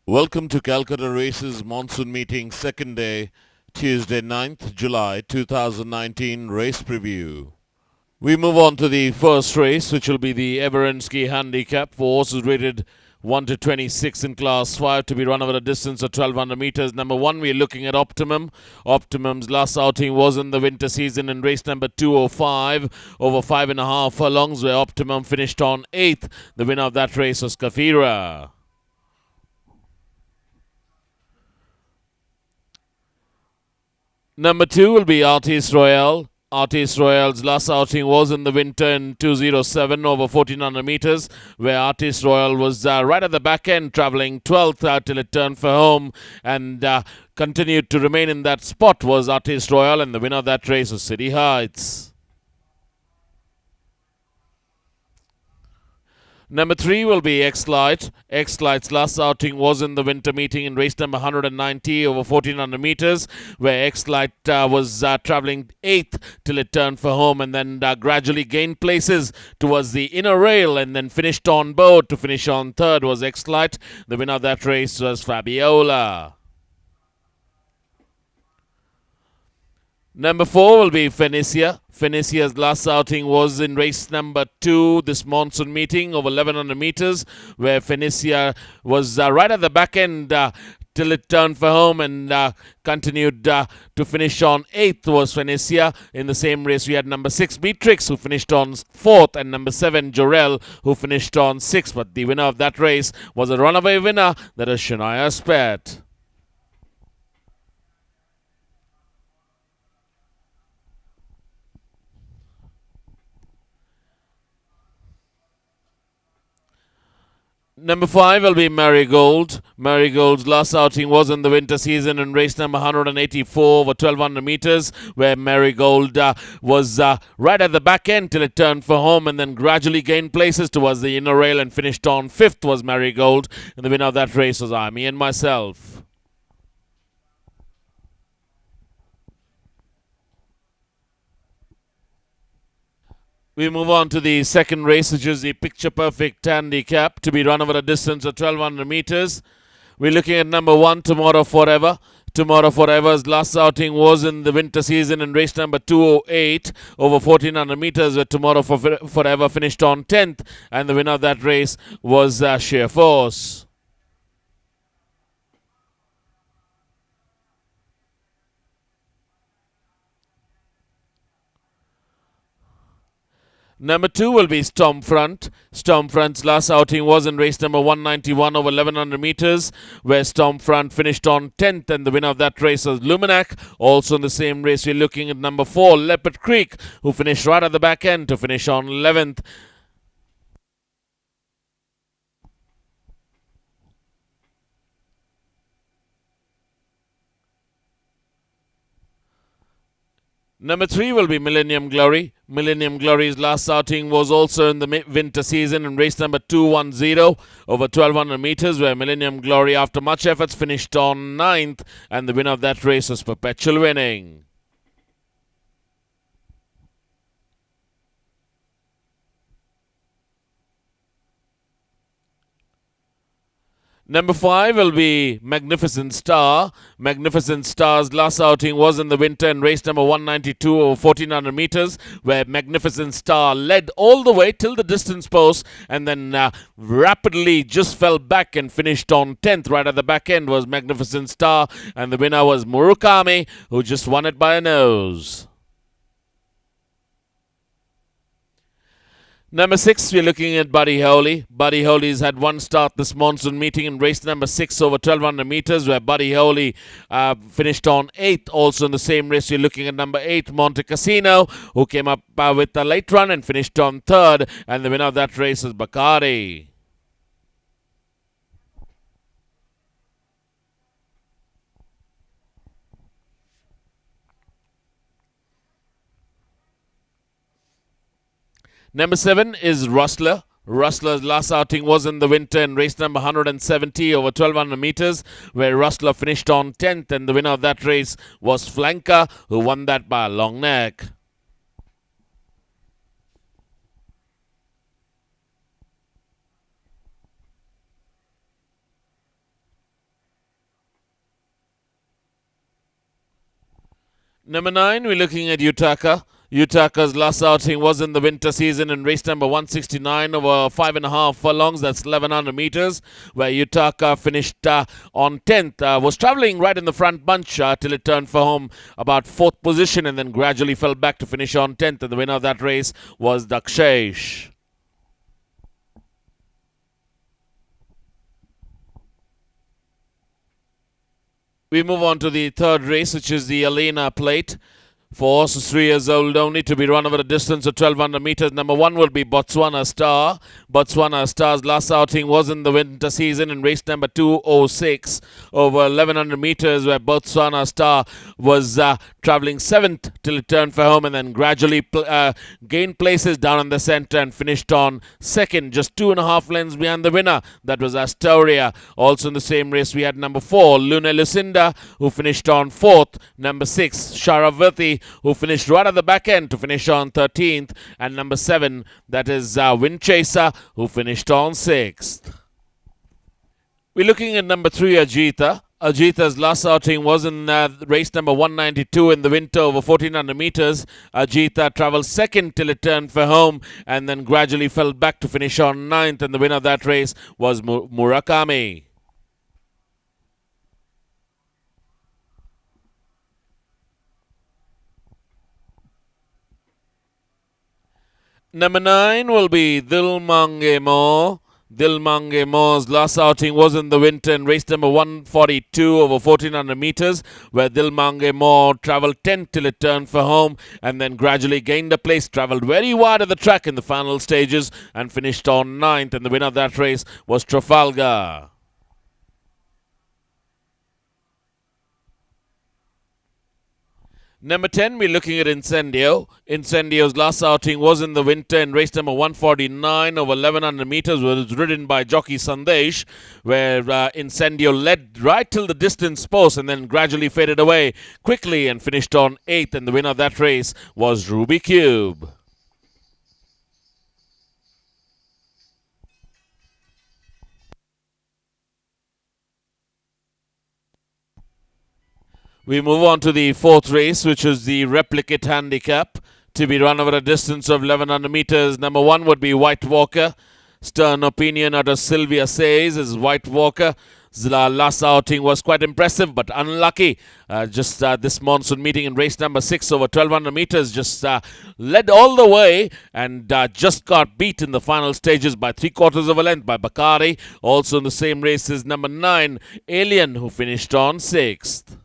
Welcome to Calcutta Races Monsoon Meeting, second day, Tuesday, 9th July 2019 race preview. We move on to the first race, which will be the Everensky Handicap for horses rated 1 to 26 in Class 5 to be run over a distance of 1200 meters. Number 1, we're looking at Optimum. Optimum's last outing was in the winter season in race number 205 over 5.5 furlongs, where Optimum finished on 8th. The winner of that race was Kafira. Number 2 will be Artiste Royale. Artiste Royale's last outing was in the winter in 207 over 1400 meters, where Artiste Royale was right at the back end, traveling 12th till it turned for home and continued to remain in that spot was Artiste Royale, and the winner of that race was City Heights. Number 3 will be X-Light. X-Light's last outing was in the winter meeting in race number 190 over 1400 meters, where X-Light was traveling 8th till it turned for home and then gradually gained places towards the inner rail and then finished on board. To finish on 3rd was X-Light. The winner of that race was Fabiola. Number 4 will be Phoenicia. Phoenicia's last outing was in race number 2 this monsoon meeting over 1100 meters, where Phoenicia was right at the back end till it turned for home and continued to finish on 8th was Phoenicia. In the same race, we had number 6 Beatrix, who finished on 4th, and number 7 Jorel, who finished on 6th. But the winner of that race was a runaway winner, that is Shania Spet. Number 5 will be Marigold. Marigold's last outing was in the winter season in race number 184 over 1200 meters, where Marigold was right at the back end till it turned for home and then gradually gained places towards the inner rail and finished on 5th was Marigold. And the winner of that race was me and myself. We move on to the second race, which is the Picture Perfect Handicap to be run over a distance of 1200 meters. We're looking at number 1, Tomorrow Forever. Tomorrow Forever's last outing was in the winter season in race number 208 over 1400 meters, where Tomorrow Forever finished on 10th, and the winner of that race was Sheer Force. Number 2 will be Stormfront. Stormfront's last outing was in race number 191 over 1100 meters, where Stormfront finished on 10th, and the winner of that race was Luminac. Also in the same race, we're looking at number 4, Leopard Creek, who finished right at the back end to finish on 11th. Number 3 will be Millennium Glory. Millennium Glory's last outing was also in the winter season in race number 210 over 1200 meters, where Millennium Glory, after much efforts, finished on 9th, and the winner of that race was Perpetual Winning. Number 5 will be Magnificent Star. Magnificent Star's last outing was in the winter in race number 192 over 1400 meters, where Magnificent Star led all the way till the distance post and then rapidly just fell back and finished on 10th. Right at the back end was Magnificent Star, and the winner was Murakami, who just won it by a nose. Number 6, we're looking at Buddy Holly. Buddy Holly's had one start this monsoon meeting in race number 6 over 1200 meters, where Buddy Holly finished on 8th. Also in the same race, we're looking at number 8, Monte Cassino, who came up with a late run and finished on 3rd, and the winner of that race is Bakari. Number 7 is Rustler. Rustler's last outing was in the winter in race number 170 over 1200 meters, where Rustler finished on 10th, and the winner of that race was Flanker, who won that by a long neck. Number 9, we're looking at Utaka. Utaka's last outing was in the winter season in race number 169 over 5.5 furlongs, that's 1100 meters, where Utaka finished on 10th. Was traveling right in the front bunch till it turned for home about 4th position and then gradually fell back to finish on 10th. And the winner of that race was Dakshesh. We move on to the third race, which is the Alena Plate. For horses 3 years old only, to be run over a distance of 1200 meters. Number 1 will be Botswana Star. Botswana Star's last outing was in the winter season in race number 206 over 1100 meters, where Botswana Star was traveling 7th till it turned for home and then gradually gained places down in the center and finished on 2nd, just 2.5 lengths behind the winner. That was Astoria. Also in the same race, we had number 4, Lucinda, who finished on 4th. Number 6, Sharavati, who finished right at the back end to finish on 13th, and number 7, that is Windchaser, who finished on 6th. We're looking at number 3, Ajita. Ajita's last outing was in race number 192 in the winter over 1400 meters. Ajita travelled 2nd till it turned for home and then gradually fell back to finish on 9th, and the winner of that race was Murakami. Number 9 will be Dil Mange Mo. Dil Mange Mo's last outing was in the winter in race number 142 over 1400 meters, where Dil Mange Mo travelled 10th till it turned for home and then gradually gained a place, travelled very wide of the track in the final stages and finished on 9th, and the winner of that race was Trafalgar. Number 10, we're looking at Incendio. Incendio's last outing was in the winter in race number 149 over 1100 meters, was ridden by jockey Sandesh, where Incendio led right till the distance post and then gradually faded away quickly and finished on 8th, and the winner of that race was Ruby Cube. We move on to the fourth race, which is the Replicate Handicap, to be run over a distance of 1100 meters. Number 1 would be White Walker. Stern opinion out of Sylvia Says is White Walker. Last outing was quite impressive but unlucky. This monsoon meeting in race number 6 over 1200 meters, just led all the way and just got beat in the final stages by 3/4 of a length by Bakari. Also in the same race is number 9, Alien, who finished on 6th.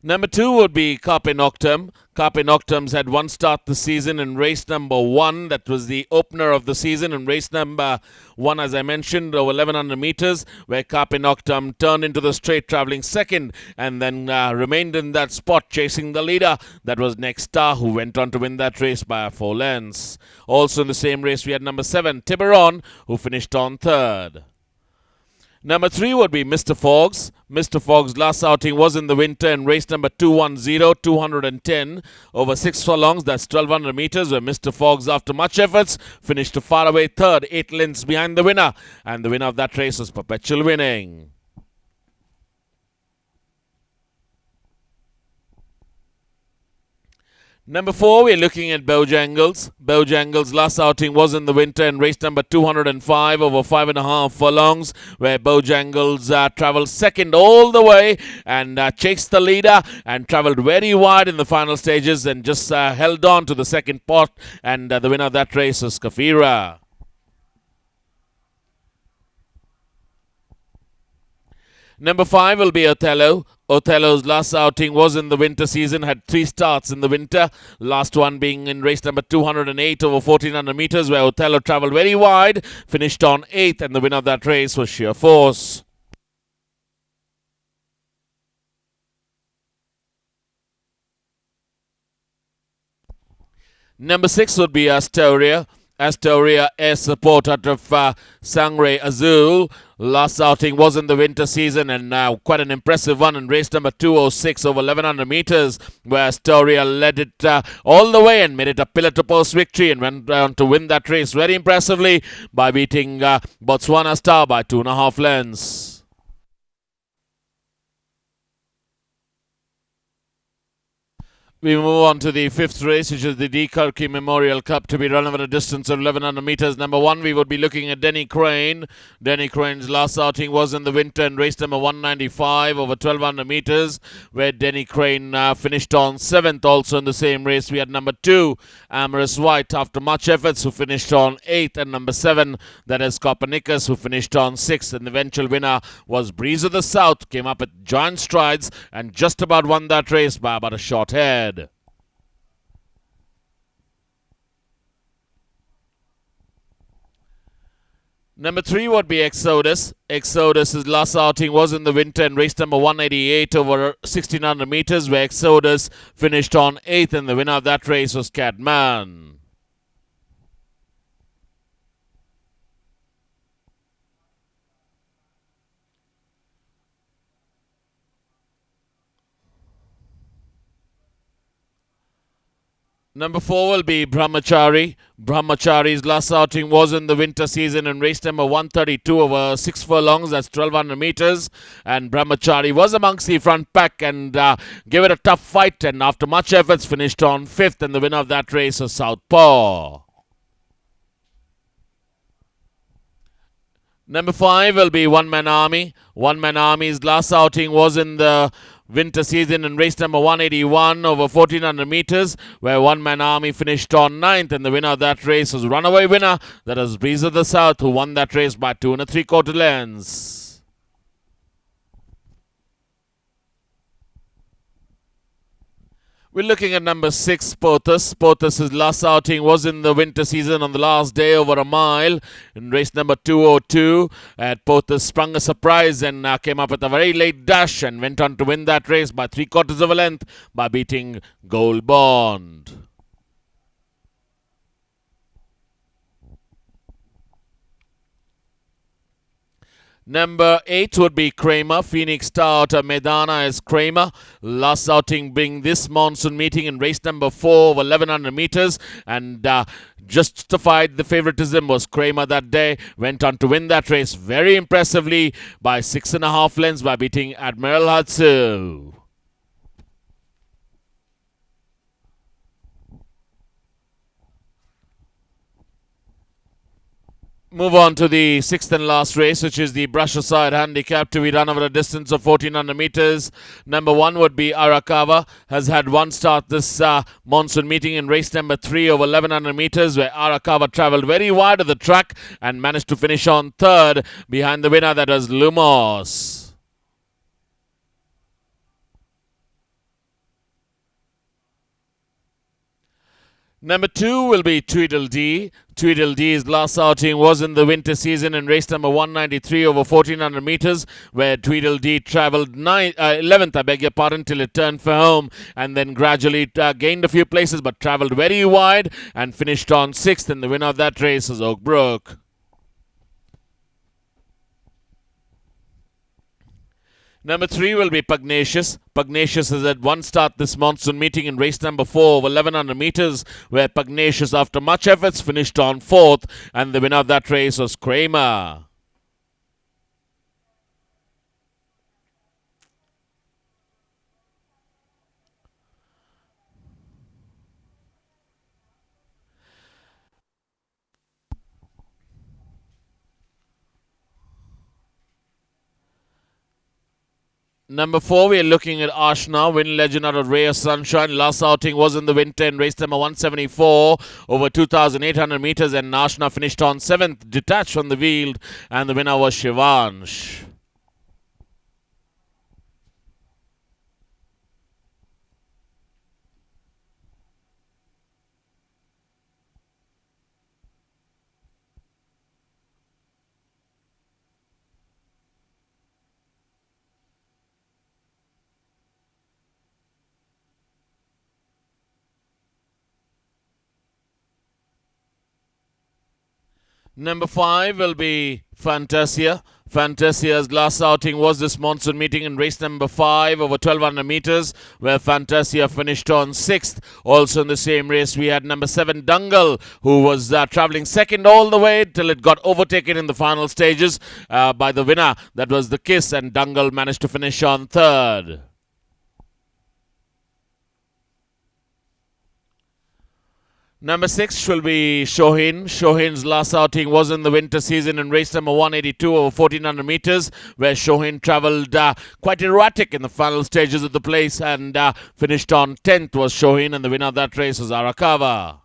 Number 2 would be CARPE NOCTEM. CARPE NOCTEM's had one start this season in race number 1. That was the opener of the season in race number 1, as I mentioned, over 1100 meters, where CARPE NOCTEM turned into the straight, traveling 2nd, and then remained in that spot, chasing the leader. That was Next Star, who went on to win that race by 4 lengths. Also in the same race, we had number 7, Tiburon, who finished on 3rd. Number 3 would be Mr. Fogg's. Mr. Fogg's last outing was in the winter in race number 210, 210, over 6 furlongs, that's 1200 meters, where Mr. Fogg's, after much efforts, finished a faraway 3rd, 8 lengths behind the winner, and the winner of that race was Perpetual Winning. Number 4, we're looking at Bojangles. Bojangles' last outing was in the winter in race number 205 over 5.5 furlongs, where Bojangles travelled 2nd all the way and chased the leader and travelled very wide in the final stages and just held on to the 2nd pot, and the winner of that race was Kafira. Number 5 will be Othello. Othello's last outing was in the winter season, had 3 starts in the winter, last one being in race number 208 over 1400 meters, where Othello travelled very wide, finished on 8th, and the winner of that race was Sheer Force. Number 6 would be Astoria. Astoria Air Support out of Sangre Azul. Last outing was in the winter season and now quite an impressive one in race number 206 over 1100 meters, where Astoria led it all the way and made it a pillar to post victory and went on to win that race very impressively by beating Botswana Star by 2.5 lengths. We move on to the fifth race, which is the KARKI Memorial Cup, to be run over a distance of 1100 meters. Number 1, we would be looking at Denny Crane. Denny Crane's last outing was in the winter in race number 195 over 1200 meters, where Denny Crane finished on 7th. Also in the same race, we had number 2, Amorous White, after much efforts, who finished on 8th, and number 7, that is COPERNICUS, who finished on 6th. And the eventual winner was Breeze of the South, came up at giant strides and just about won that race by about a short head. Number 3 would be Exodus. Exodus's last outing was in the winter in race number 188 over 1600 meters, where Exodus finished on 8th, and the winner of that race was Catman. Number 4 will be Brahmachari. Brahmachari's last outing was in the winter season in race number 132 over 6 furlongs, that's 1200 meters. And Brahmachari was amongst the front pack and gave it a tough fight, and after much efforts finished on 5th, and the winner of that race was Southpaw. Number 5 will be One Man Army. One Man Army's last outing was in the winter season in race number 181 over 1400 meters, where One Man Army finished on 9th, and the winner of that race was runaway winner, that is Breeze of the South, who won that race by 2 3/4 lengths. We're looking at number 6, Pothos. Pothos' last outing was in the winter season on the last day over a mile in race number 202. Pothos sprung a surprise and came up with a very late dash and went on to win that race by 3/4 of a length by beating Gold Bond. Number 8 would be Kramer. Phoenix Star out of Medana is Kramer. Last outing being this monsoon meeting in race number 4 over 1100 meters, and justified the favoritism was Kramer that day. Went on to win that race very impressively by 6.5 lengths by beating Admiral Hatsu. Move on to the 6th and last race, which is the brush aside handicap, to be run over a distance of 1400 meters. Number 1 would be Arakawa. Has had one start this monsoon meeting in race number 3 over 1100 meters, where Arakawa travelled very wide of the track and managed to finish on 3rd behind the winner, that was Lumos. Number 2 will be Tweedledee. Tweedledee's last outing was in the winter season in race number 193 over 1400 meters, where Tweedledee travelled 11th, I beg your pardon, till it turned for home, and then gradually gained a few places, but travelled very wide and finished on 6th, and the winner of that race was Oakbrook. Number 3 will be Pugnacious. Pugnacious has had one start this monsoon meeting in race number 4 over 1100 meters, where Pugnacious, after much efforts, finished on 4th, and the winner of that race was Kramer. Number 4, we are looking at Ashna, win legend out of Ray of Sunshine. Last outing was in the winter in race number 174 over 2,800 meters, and Ashna finished on 7th, detached from the field, and the winner was Shivansh. Number 5 will be Fantasia. Fantasia's last outing was this monsoon meeting in race number 5 over 1200 meters, where Fantasia finished on 6th. Also in the same race, we had number 7 Dangal, who was traveling second all the way till it got overtaken in the final stages by the winner. That was the Kiss, and Dangal managed to finish on 3rd. Number 6 will be Shohin. Shohin's last outing was in the winter season in race number 182 over 1400 meters, where Shohin travelled quite erratic in the final stages of the place and finished on 10th was Shohin, and the winner of that race was Arakawa.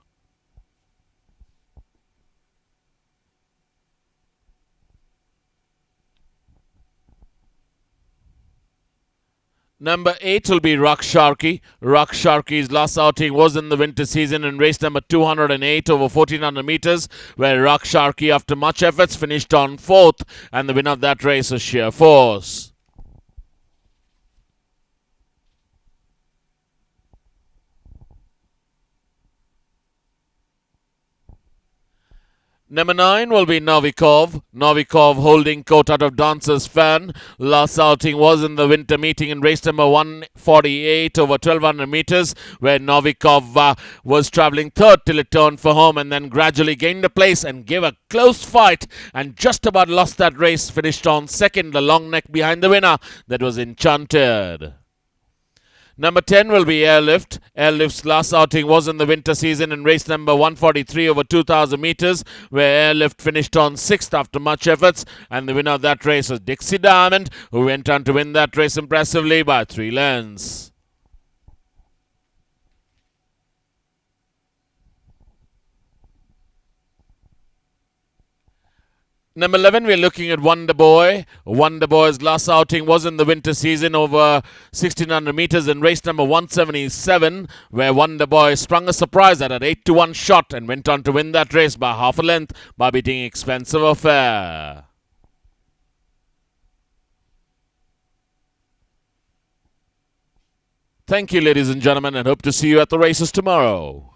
Number 8 will be SHARQI. SHARQI's last outing was in the winter season in race number 208 over 1400 meters, where SHARQI, after much efforts, finished on 4th, and the winner of that race was Sheer Force. Number 9 will be Novikov. Novikov holding coat out of Dancer's Fan. Last outing was in the winter meeting in race number 148 over 1200 meters, where Novikov was travelling 3rd till it turned for home and then gradually gained a place and gave a close fight and just about lost that race. Finished on 2nd, the long neck behind the winner. That was Enchanted. Number 10 will be Airlift. Airlift's last outing was in the winter season in race number 143 over 2,000 meters, where Airlift finished on 6th after much efforts, and the winner of that race was Dixie Diamond, who went on to win that race impressively by 3 lengths. Number 11, we're looking at Wonder Boy. Wonder Boy's last outing was in the winter season over 1600 meters in race number 177, where Wonder Boy sprung a surprise at an 8-1 shot and went on to win that race by half a length by beating Expensive Affair. Thank you, ladies and gentlemen, and hope to see you at the races tomorrow.